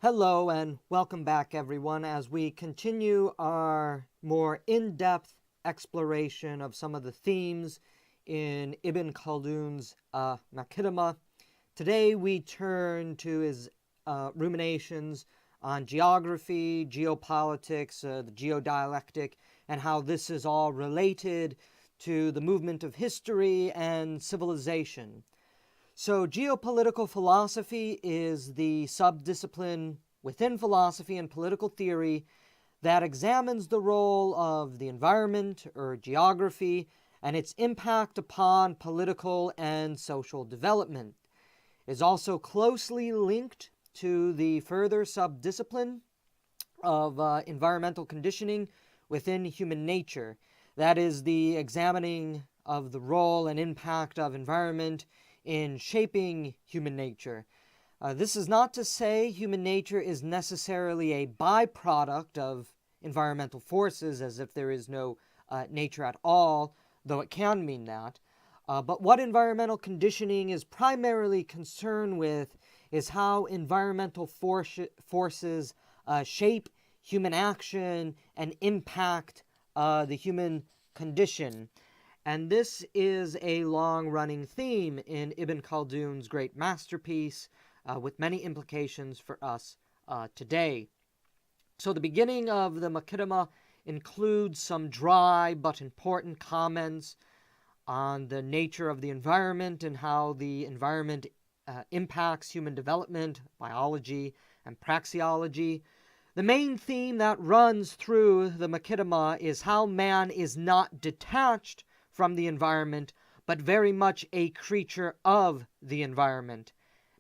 Hello and welcome back everyone as we continue our more in-depth exploration of some of the themes in Ibn Khaldun's Macedema. Today we turn to his ruminations on geography, geopolitics, the geodialectic, and how this is all related to the movement of history and civilization. So geopolitical philosophy is the subdiscipline within philosophy and political theory that examines the role of the environment or geography and its impact upon political and social development. It is also closely linked to the further subdiscipline of environmental conditioning within human nature. That is the examining of the role and impact of environment in shaping human nature. This is not to say human nature is necessarily a byproduct of environmental forces, as if there is no nature at all, though it can mean that. But what environmental conditioning is primarily concerned with is how environmental forces shape human action and impact the human condition. And this is a long-running theme in Ibn Khaldun's great masterpiece, with many implications for us today. So the beginning of the Macedema includes some dry but important comments on the nature of the environment and how the environment impacts human development, biology, and praxeology. The main theme that runs through the Macedema is how man is not detached from the environment, but very much a creature of the environment.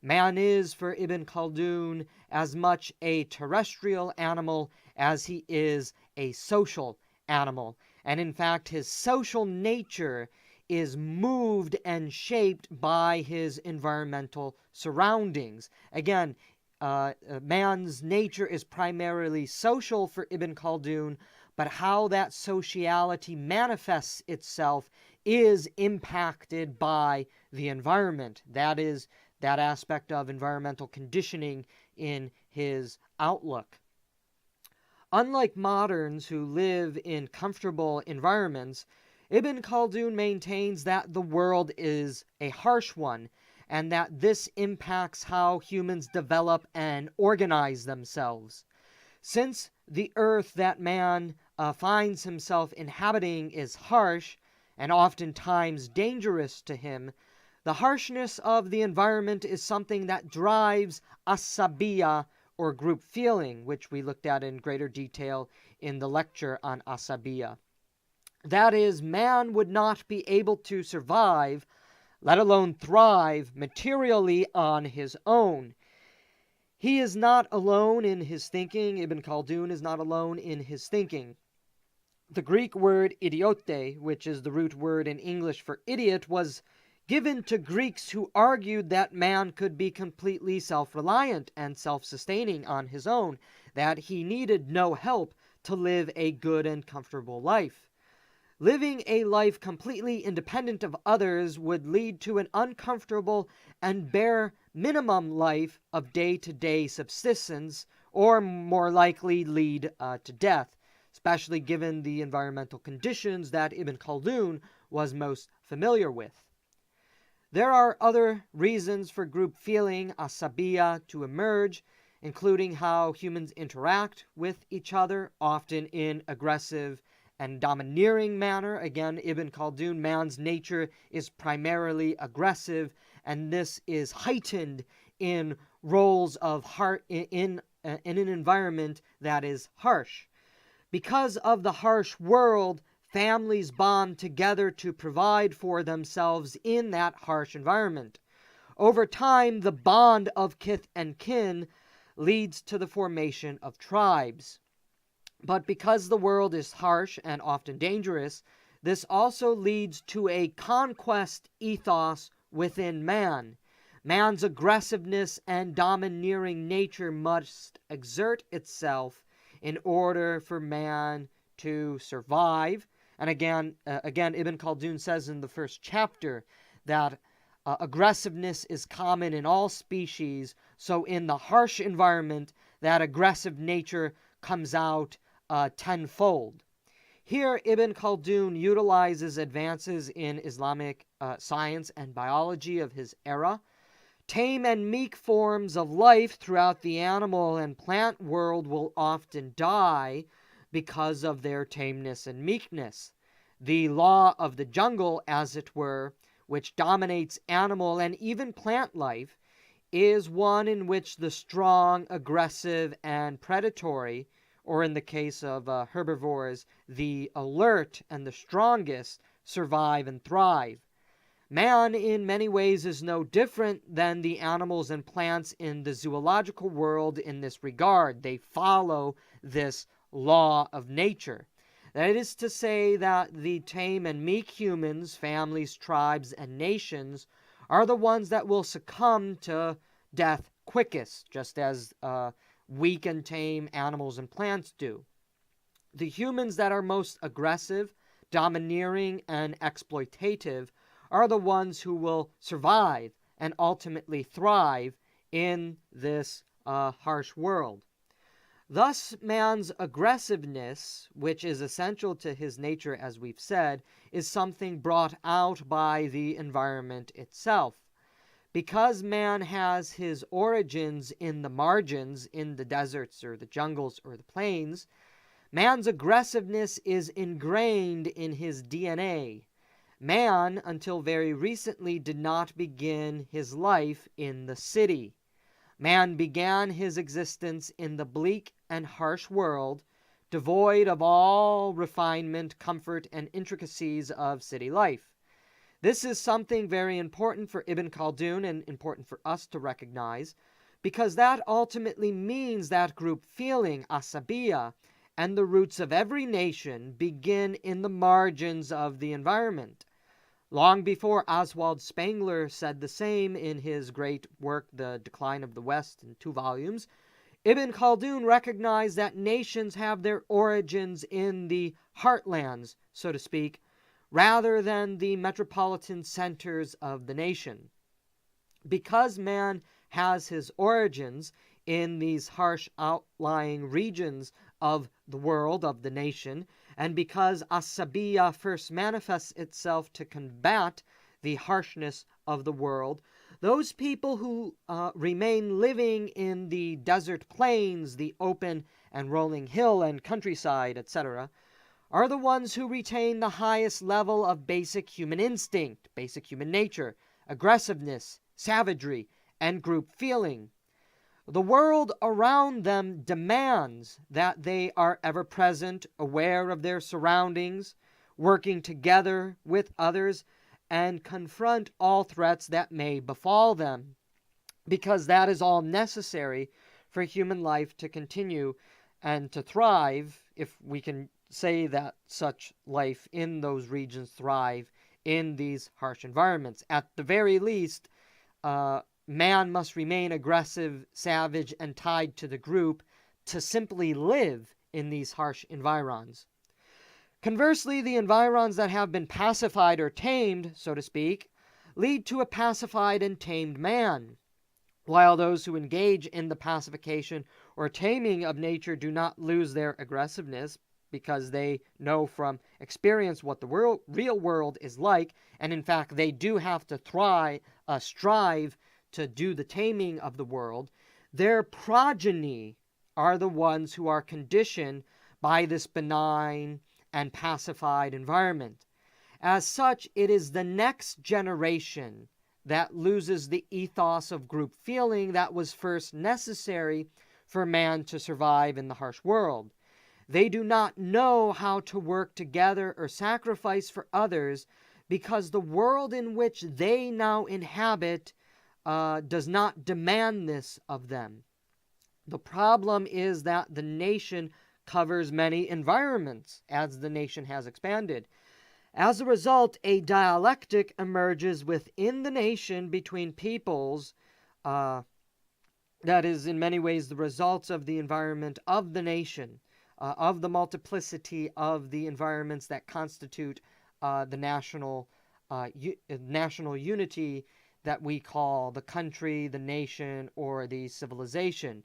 Man is, for Ibn Khaldun, as much a terrestrial animal as he is a social animal. And in fact, his social nature is moved and shaped by his environmental surroundings. Again, man's nature is primarily social for Ibn Khaldun, but how that sociality manifests itself is impacted by the environment. That is that aspect of environmental conditioning in his outlook. Unlike moderns who live in comfortable environments, Ibn Khaldun maintains that the world is a harsh one, and that this impacts how humans develop and organize themselves. Since the earth that man finds himself inhabiting is harsh and oftentimes dangerous to him, the harshness of the environment is something that drives Asabiyyah, or group feeling, which we looked at in greater detail in the lecture on Asabiyyah. That is, man would not be able to survive, let alone thrive, materially on his own. He is not alone in his thinking. Ibn Khaldun is not alone in his thinking. The Greek word idiote, which is the root word in English for idiot, was given to Greeks who argued that man could be completely self-reliant and self-sustaining on his own, that he needed no help to live a good and comfortable life. Living a life completely independent of others would lead to an uncomfortable and bare minimum life of day-to-day subsistence, or more likely lead to death, especially given the environmental conditions that Ibn Khaldun was most familiar with. There are other reasons for group feeling, Asabiyyah, to emerge, including how humans interact with each other, often in aggressive and domineering manner. Again, Ibn Khaldun, man's nature is primarily aggressive, and this is heightened in roles of in an environment that is harsh. Because of the harsh world, families bond together to provide for themselves in that harsh environment. Over time, the bond of kith and kin leads to the formation of tribes. But because the world is harsh and often dangerous, this also leads to a conquest ethos within man. Man's aggressiveness and domineering nature must exert itself in order for man to survive. And again, Ibn Khaldun says in the first chapter that aggressiveness is common in all species, so in the harsh environment, that aggressive nature comes out tenfold. Here, Ibn Khaldun utilizes advances in Islamic science and biology of his era. Tame and meek forms of life throughout the animal and plant world will often die because of their tameness and meekness. The law of the jungle, as it were, which dominates animal and even plant life, is one in which the strong, aggressive, and predatory, or in the case of herbivores, the alert and the strongest, survive and thrive. Man, in many ways, is no different than the animals and plants in the zoological world in this regard. They follow this law of nature. That is to say that the tame and meek humans, families, tribes, and nations are the ones that will succumb to death quickest, just as weak and tame animals and plants do. The humans that are most aggressive, domineering, and exploitative are the ones who will survive and ultimately thrive in this harsh world. Thus, man's aggressiveness, which is essential to his nature, as we've said, is something brought out by the environment itself. Because man has his origins in the margins, in the deserts or the jungles or the plains, man's aggressiveness is ingrained in his DNA. Man, until very recently, did not begin his life in the city. Man began his existence in the bleak and harsh world, devoid of all refinement, comfort, and intricacies of city life. This is something very important for Ibn Khaldun and important for us to recognize, because that ultimately means that group feeling, Asabiyyah, and the roots of every nation begin in the margins of the environment. Long before Oswald Spengler said the same in his great work, The Decline of the West, in 2 volumes, Ibn Khaldun recognized that nations have their origins in the heartlands, so to speak, rather than the metropolitan centers of the nation. Because man has his origins in these harsh outlying regions of the world, of the nation, and because Asabiyyah first manifests itself to combat the harshness of the world, those people who remain living in the desert plains, the open and rolling hill and countryside, etc., are the ones who retain the highest level of basic human instinct, basic human nature, aggressiveness, savagery, and group feeling. The world around them demands that they are ever present, aware of their surroundings, working together with others, and confront all threats that may befall them, because that is all necessary for human life to continue and to thrive, if we can say that such life in those regions thrive in these harsh environments. At the very least, man must remain aggressive, savage, and tied to the group to simply live in these harsh environs. Conversely, the environs that have been pacified or tamed, so to speak, lead to a pacified and tamed man, while those who engage in the pacification or taming of nature do not lose their aggressiveness, because they know from experience what the real world is like, and in fact they do have to strive to do the taming of the world. Their progeny are the ones who are conditioned by this benign and pacified environment. As such, it is the next generation that loses the ethos of group feeling that was first necessary for man to survive in the harsh world. They do not know how to work together or sacrifice for others, because the world in which they now inhabit does not demand this of them. The problem is that the nation covers many environments as the nation has expanded. As a result, a dialectic emerges within the nation between peoples that is in many ways the results of the environment of the nation, of the multiplicity of the environments that constitute the national unity that we call the country, the nation, or the civilization.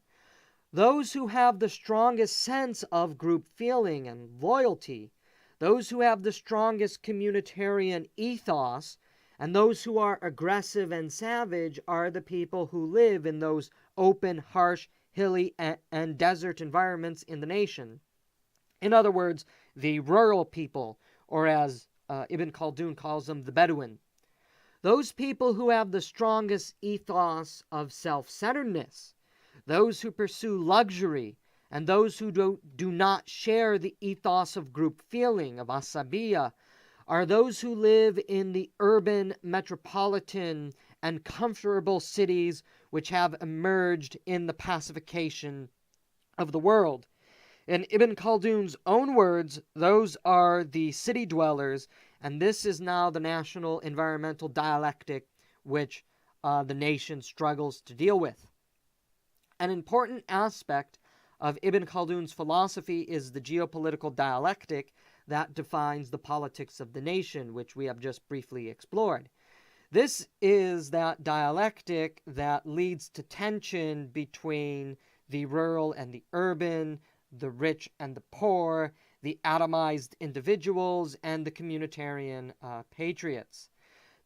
those who have the strongest sense of group feeling and loyalty, those who have the strongest communitarian ethos, and those who are aggressive and savage are the people who live in those open, harsh, hilly, and desert environments in the nation. In other words, the rural people, or as Ibn Khaldun calls them, the Bedouin. Those people who have the strongest ethos of self-centeredness, those who pursue luxury, and those who do not share the ethos of group feeling, of Asabiyyah, are those who live in the urban, metropolitan, and comfortable cities which have emerged in the pacification of the world. In Ibn Khaldun's own words, those are the city dwellers, and this is now the national environmental dialectic which the nation struggles to deal with. An important aspect of Ibn Khaldun's philosophy is the geopolitical dialectic that defines the politics of the nation, which we have just briefly explored. This is that dialectic that leads to tension between the rural and the urban, the rich and the poor, the atomized individuals, and the communitarian patriots.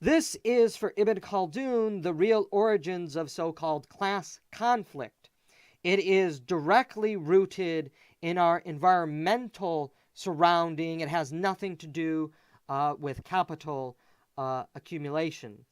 This is, for Ibn Khaldun, the real origins of so-called class conflict. It is directly rooted in our environmental surrounding. It has nothing to do with capital accumulation.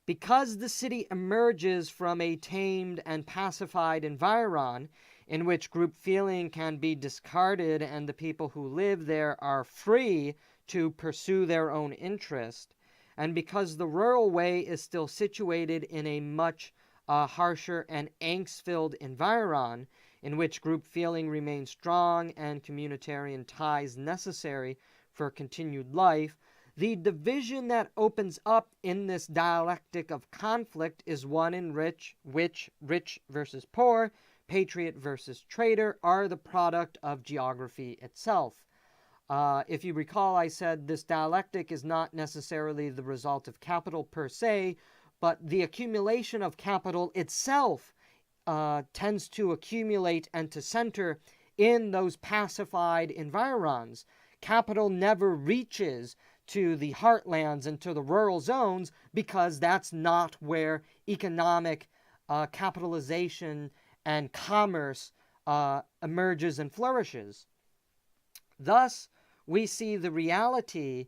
Because the city emerges from a tamed and pacified environ in which group feeling can be discarded and the people who live there are free to pursue their own interest, and because the rural way is still situated in a much harsher and angst-filled environ in which group feeling remains strong and communitarian ties necessary for continued life, the division that opens up in this dialectic of conflict is one in which rich versus poor, patriot versus traitor are the product of geography itself. If you recall, I said this dialectic is not necessarily the result of capital per se, but the accumulation of capital itself tends to accumulate and to center in those pacified environs. Capital never reaches to the heartlands and to the rural zones because that's not where economic capitalization and commerce emerges and flourishes. Thus, we see the reality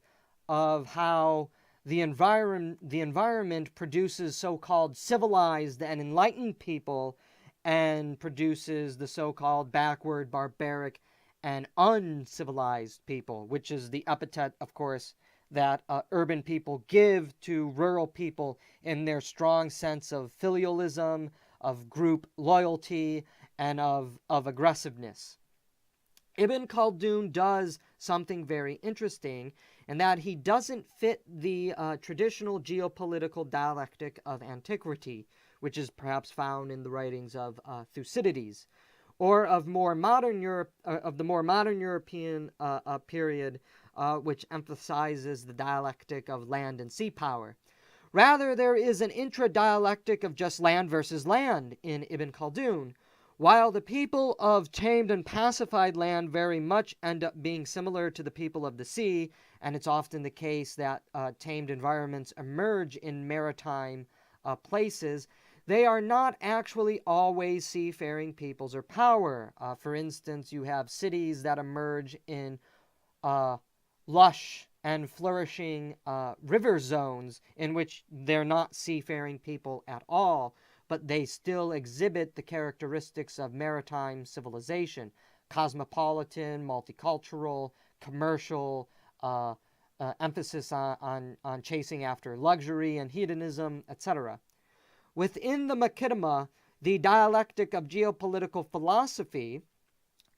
of how the environment produces so-called civilized and enlightened people and produces the so-called backward, barbaric, and uncivilized people, which is the epithet, of course, that urban people give to rural people in their strong sense of filialism, of group loyalty, and of aggressiveness. Ibn Khaldun does something very interesting in that he doesn't fit the traditional geopolitical dialectic of antiquity, which is perhaps found in the writings of Thucydides, or of the more modern European period, which emphasizes the dialectic of land and sea power. Rather, there is an intra-dialectic of just land versus land in Ibn Khaldun, while the people of tamed and pacified land very much end up being similar to the people of the sea, and it's often the case that tamed environments emerge in maritime places, they are not actually always seafaring peoples or power. For instance, you have cities that emerge in lush and flourishing river zones in which they're not seafaring people at all, but they still exhibit the characteristics of maritime civilization: cosmopolitan, multicultural, commercial, emphasis on chasing after luxury and hedonism, etc. Within the Makidama, the dialectic of geopolitical philosophy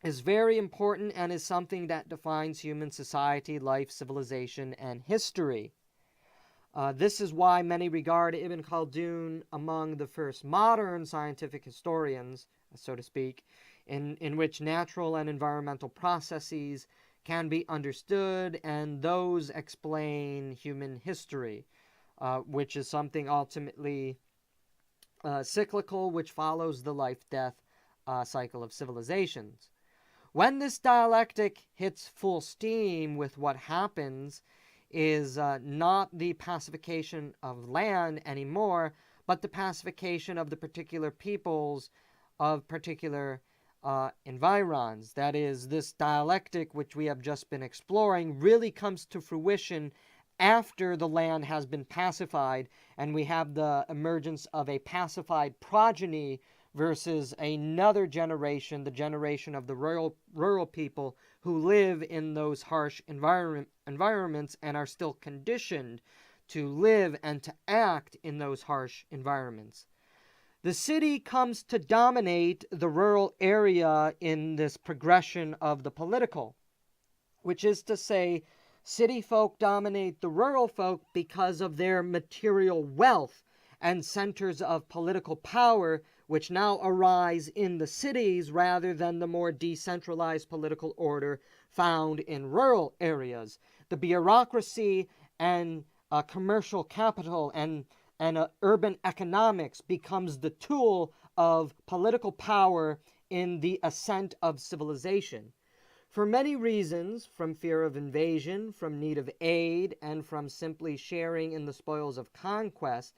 is very important and is something that defines human society, life, civilization, and history. This is why many regard Ibn Khaldun among the first modern scientific historians, so to speak, in which natural and environmental processes can be understood, and those explain human history, which is something ultimately cyclical, which follows the life-death cycle of civilizations. When this dialectic hits full steam, with what happens is not the pacification of land anymore, but the pacification of the particular peoples of particular environs. That is, this dialectic, which we have just been exploring, really comes to fruition after the land has been pacified, and we have the emergence of a pacified progeny versus another generation, the generation of the rural people who live in those harsh environments and are still conditioned to live and to act in those harsh environments. The city comes to dominate the rural area in this progression of the political, which is to say, city folk dominate the rural folk because of their material wealth and centers of political power, which now arise in the cities rather than the more decentralized political order found in rural areas. The bureaucracy and commercial capital and urban economics becomes the tool of political power in the ascent of civilization. For many reasons, from fear of invasion, from need of aid, and from simply sharing in the spoils of conquest,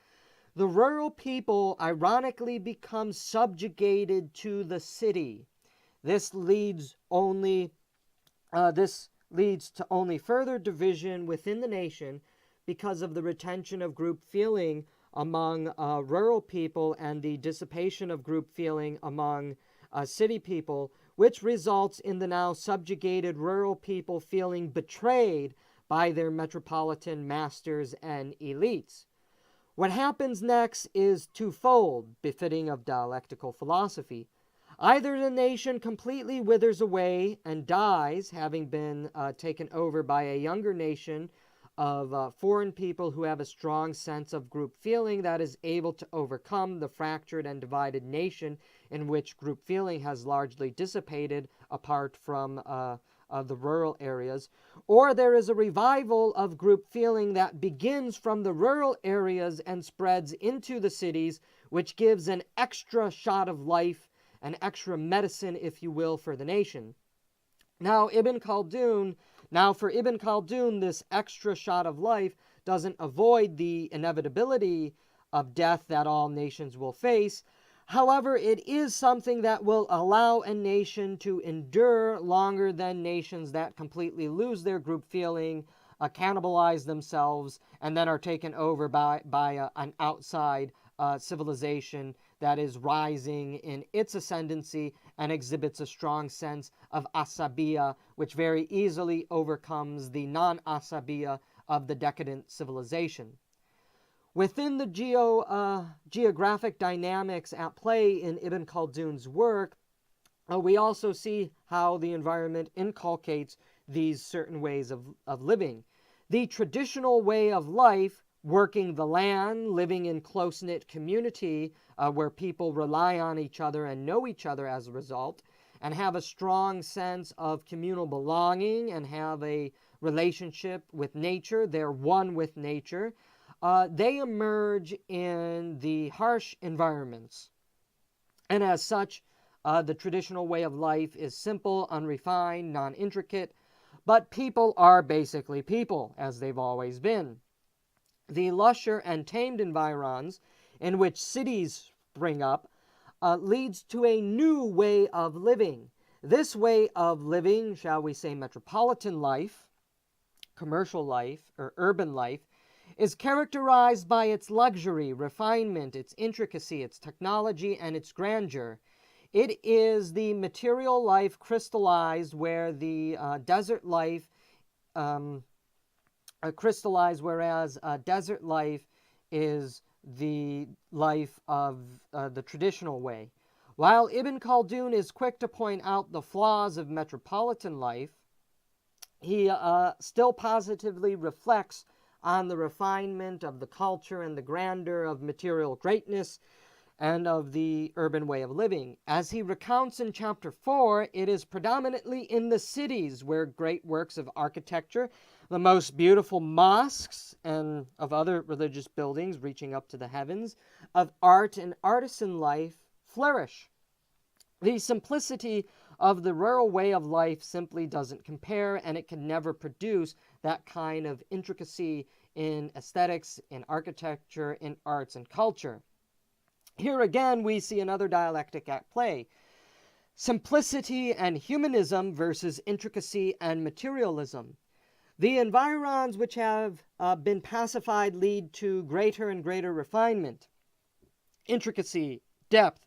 the rural people ironically become subjugated to the city. This leads to only further division within the nation because of the retention of group feeling among rural people and the dissipation of group feeling among city people, which results in the now subjugated rural people feeling betrayed by their metropolitan masters and elites. What happens next is twofold, befitting of dialectical philosophy. Either the nation completely withers away and dies, having been taken over by a younger nation of foreign people who have a strong sense of group feeling that is able to overcome the fractured and divided nation in which group feeling has largely dissipated apart from the rural areas, or there is a revival of group feeling that begins from the rural areas and spreads into the cities, which gives an extra shot of life, an extra medicine, if you will, for the nation. Now, for Ibn Khaldun, this extra shot of life doesn't avoid the inevitability of death that all nations will face. However, it is something that will allow a nation to endure longer than nations that completely lose their group feeling, cannibalize themselves, and then are taken over by an outside civilization that is rising in its ascendancy and exhibits a strong sense of Asabiyyah, which very easily overcomes the non-Asabiyyah of the decadent civilization. Within the geographic dynamics at play in Ibn Khaldun's work, we also see how the environment inculcates these certain ways of living. The traditional way of life, working the land, living in close-knit community where people rely on each other and know each other as a result, and have a strong sense of communal belonging and have a relationship with nature, they're one with nature, they emerge in the harsh environments. And as such, the traditional way of life is simple, unrefined, non-intricate, but people are basically people, as they've always been. The lusher and tamed environs in which cities spring up leads to a new way of living. This way of living, shall we say metropolitan life, commercial life, or urban life, is characterized by its luxury, refinement, its intricacy, its technology, and its grandeur. It is the material life crystallized where the desert life crystallized, whereas desert life is the life of the traditional way. While Ibn Khaldun is quick to point out the flaws of metropolitan life, he still positively reflects on the refinement of the culture and the grandeur of material greatness and of the urban way of living. As he recounts in chapter 4, it is predominantly in the cities where great works of architecture, the most beautiful mosques and of other religious buildings reaching up to the heavens, of art and artisan life flourish. The simplicity of the rural way of life simply doesn't compare, and it can never produce that kind of intricacy in aesthetics, in architecture, in arts and culture. Here again, we see another dialectic at play. Simplicity and humanism versus intricacy and materialism. The environs which have been pacified lead to greater and greater refinement, intricacy, depth,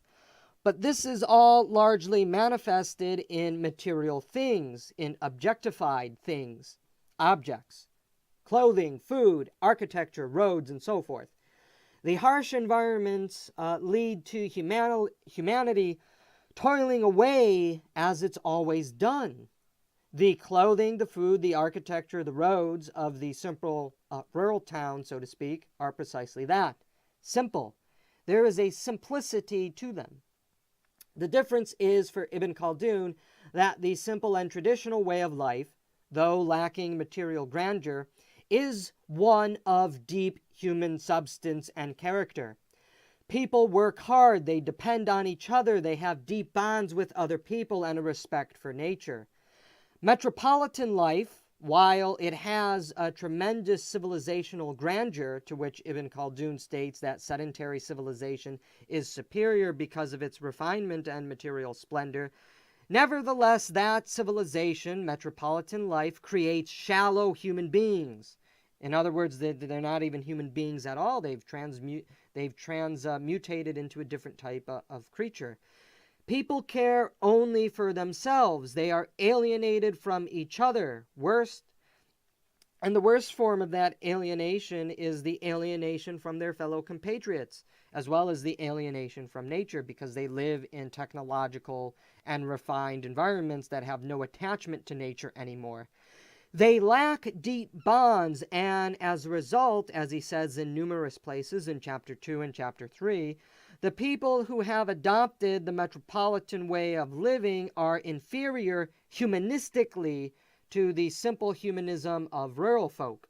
but this is all largely manifested in material things, in objectified things, objects, clothing, food, architecture, roads, and so forth. The harsh environments lead to humanity toiling away as it's always done. The clothing, the food, the architecture, the roads of the simple rural town, so to speak, are precisely that. Simple. There is a simplicity to them. The difference is for Ibn Khaldun that the simple and traditional way of life, though lacking material grandeur, is one of deep human substance and character. People work hard, they depend on each other, they have deep bonds with other people and a respect for nature. Metropolitan life, while it has a tremendous civilizational grandeur, to which Ibn Khaldun states that sedentary civilization is superior because of its refinement and material splendor, nevertheless, that civilization, metropolitan life, creates shallow human beings. In other words, they're not even human beings at all. They've transmutated into a different type of creature. People care only for themselves. They are alienated from each other. And the worst form of that alienation is the alienation from their fellow compatriots, as well as the alienation from nature, because they live in technological and refined environments that have no attachment to nature anymore. They lack deep bonds, and as a result, as he says in numerous places in Chapter 2 and Chapter 3, the people who have adopted the metropolitan way of living are inferior humanistically to the simple humanism of rural folk.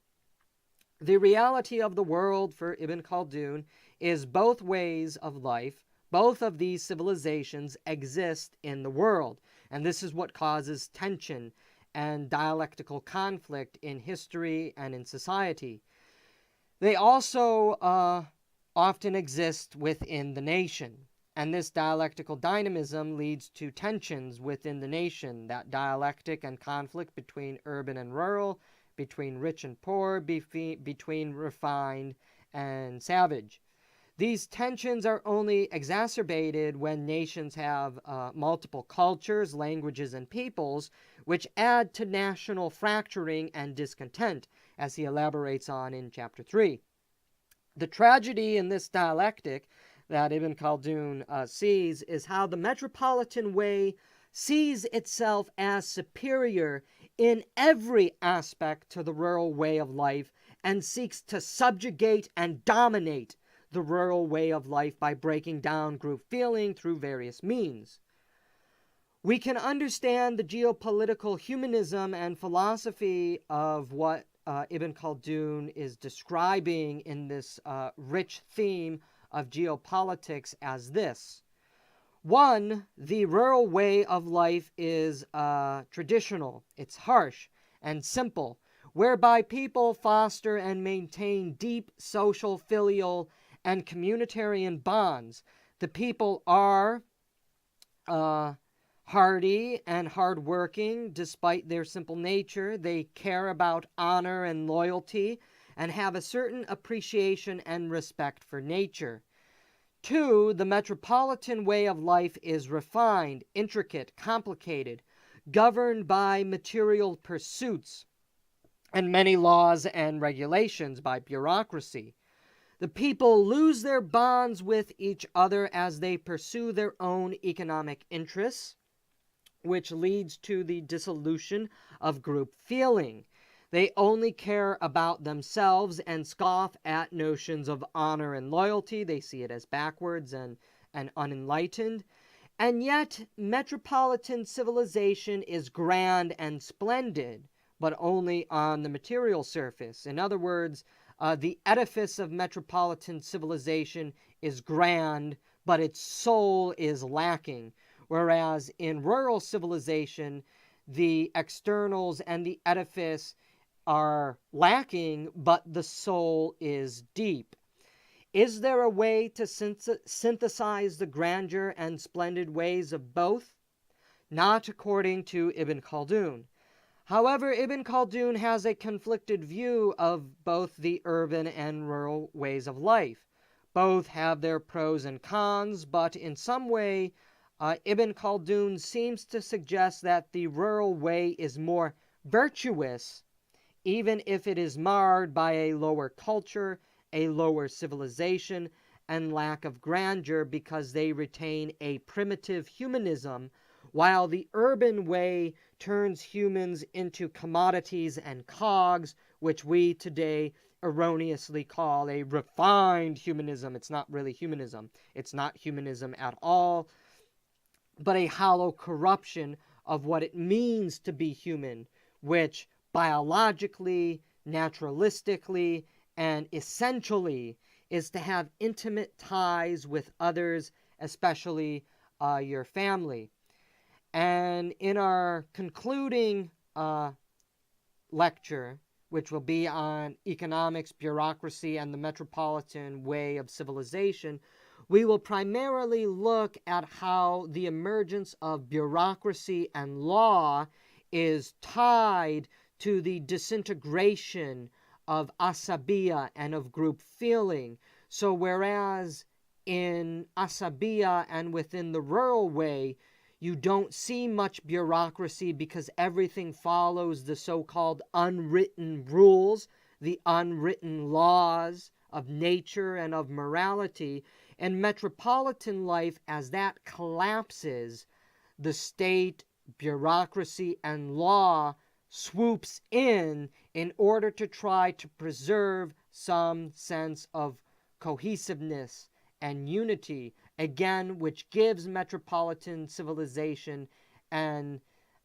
The reality of the world for Ibn Khaldun is both ways of life, both of these civilizations exist in the world, and this is what causes tension and dialectical conflict in history and in society. They also often exist within the nation, and this dialectical dynamism leads to tensions within the nation, that dialectic and conflict between urban and rural, between rich and poor, between refined and savage. These tensions are only exacerbated when nations have multiple cultures, languages, and peoples, which add to national fracturing and discontent, as he elaborates on in Chapter 3. The tragedy in this dialectic that Ibn Khaldun sees is how the metropolitan way sees itself as superior in every aspect to the rural way of life and seeks to subjugate and dominate the rural way of life by breaking down group feeling through various means. We can understand the geopolitical humanism and philosophy of what Ibn Khaldun is describing in this rich theme of geopolitics as this. One, the rural way of life is traditional, it's harsh and simple, whereby people foster and maintain deep social, filial, and communitarian bonds. The people are hardy and hardworking despite their simple nature. They care about honor and loyalty and have a certain appreciation and respect for nature. 2, the metropolitan way of life is refined, intricate, complicated, governed by material pursuits and many laws and regulations, by bureaucracy. The people lose their bonds with each other as they pursue their own economic interests, which leads to the dissolution of group feeling. They only care about themselves and scoff at notions of honor and loyalty. They see it as backwards and unenlightened. And yet, metropolitan civilization is grand and splendid, but only on the material surface. In other words, the edifice of metropolitan civilization is grand, but its soul is lacking. whereas in rural civilization, the externals and the edifice are lacking, but the soul is deep. Is there a way to synthesize the grandeur and splendid ways of both? Not according to Ibn Khaldun. However, Ibn Khaldun has a conflicted view of both the urban and rural ways of life. Both have their pros and cons, but in some way, Ibn Khaldun seems to suggest that the rural way is more virtuous, even if it is marred by a lower culture, a lower civilization, and lack of grandeur, because they retain a primitive humanism, while the urban way turns humans into commodities and cogs, which we today erroneously call a refined humanism. It's not really humanism. It's not humanism at all, but a hollow corruption of what it means to be human, which biologically, naturalistically, and essentially is to have intimate ties with others, especially your family. And in our concluding lecture, which will be on economics, bureaucracy, and the metropolitan way of civilization, we will primarily look at how the emergence of bureaucracy and law is tied to the disintegration of Asabiyyah and of group feeling. So whereas in Asabiyyah and within the rural way, you don't see much bureaucracy because everything follows the so-called unwritten rules, the unwritten laws of nature and of morality. In metropolitan life, as that collapses, the state, bureaucracy, and law swoops in order to try to preserve some sense of cohesiveness and unity, again, which gives metropolitan civilization an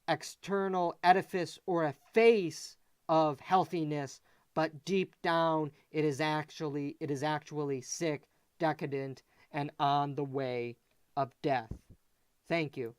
external edifice or a face of healthiness, but deep down it is actually sick, decadent, and on the way of death. Thank you.